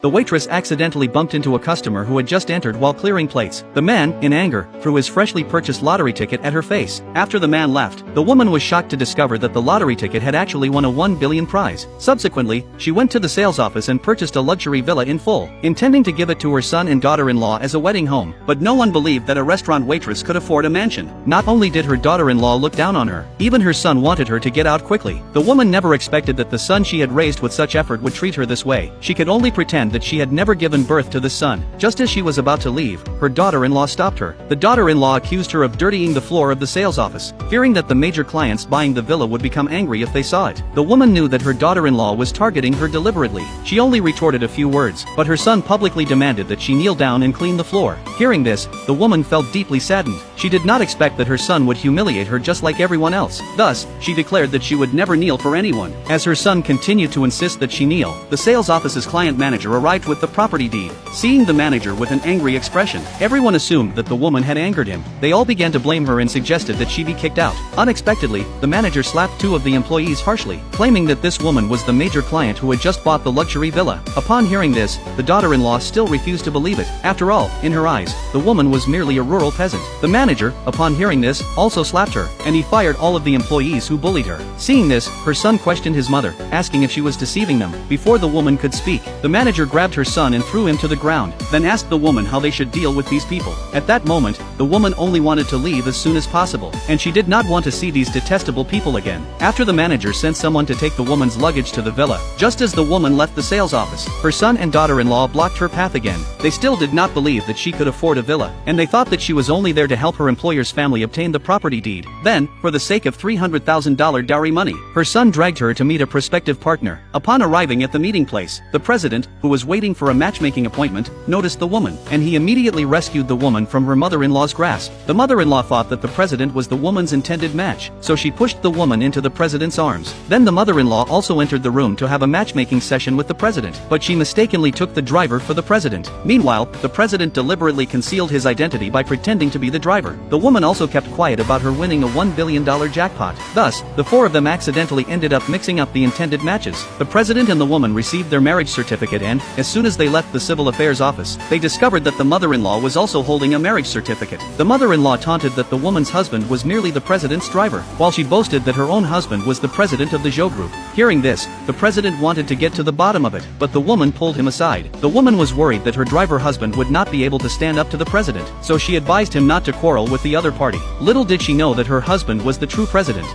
The waitress accidentally bumped into a customer who had just entered while clearing plates. The man, in anger, threw his freshly purchased lottery ticket at her face. After the man left, the woman was shocked to discover that the lottery ticket had actually won a $1 billion prize. Subsequently, she went to the sales office and purchased a luxury villa in full, intending to give it to her son and daughter-in-law as a wedding home. But no one believed that a restaurant waitress could afford a mansion. Not only did her daughter-in-law look down on her, even her son wanted her to get out quickly. The woman never expected that the son she had raised with such effort would treat her this way. She could only pretend that she had never given birth to the son. Just as she was about to leave, her daughter-in-law stopped her. The daughter-in-law accused her of dirtying the floor of the sales office, fearing that the major clients buying the villa would become angry if they saw it. The woman knew that her daughter-in-law was targeting her deliberately. She only retorted a few words, but her son publicly demanded that she kneel down and clean the floor. Hearing this, the woman felt deeply saddened. She did not expect that her son would humiliate her just like everyone else. Thus, she declared that she would never kneel for anyone. As her son continued to insist that she kneel, the sales office's client manager arrived with the property deed. Seeing the manager with an angry expression, everyone assumed that the woman had angered him. They all began to blame her and suggested that she be kicked out. Unexpectedly, the manager slapped two of the employees harshly, claiming that this woman was the major client who had just bought the luxury villa. Upon hearing this, the daughter-in-law still refused to believe it. After all, in her eyes, the woman was merely a rural peasant. The manager, upon hearing this, also slapped her, and he fired all of the employees who bullied her. Seeing this, her son questioned his mother, asking if she was deceiving them. Before the woman could speak, the manager grabbed her son and threw him to the ground, then asked the woman how they should deal with these people. At that moment, the woman only wanted to leave as soon as possible, and she did not want to see these detestable people again. After the manager sent someone to take the woman's luggage to the villa, just as the woman left the sales office, her son and daughter-in-law blocked her path again. They still did not believe that she could afford a villa, and they thought that she was only there to help her employer's family obtain the property deed. Then, for the sake of $300,000 dowry money, her son dragged her to meet a prospective partner. Upon arriving at the meeting place, the president, who was waiting for a matchmaking appointment, noticed the woman, and he immediately rescued the woman from her mother-in-law's grasp. The mother-in-law thought that the president was the woman's intended match, so she pushed the woman into the president's arms. Then the mother-in-law also entered the room to have a matchmaking session with the president, but she mistakenly took the driver for the president. Meanwhile, the president deliberately concealed his identity by pretending to be the driver. The woman also kept quiet about her winning a $1 billion jackpot. Thus, the four of them accidentally ended up mixing up the intended matches. The president and the woman received their marriage certificate and, as soon as they left the civil affairs office, they discovered that the mother-in-law was also holding a marriage certificate. The mother-in-law taunted that the woman's husband was merely the president's driver, while she boasted that her own husband was the president of the Zhou Group. Hearing this, the president wanted to get to the bottom of it, but the woman pulled him aside. The woman was worried that her driver husband would not be able to stand up to the president, so she advised him not to quarrel with the other party. Little did she know that her husband was the true president.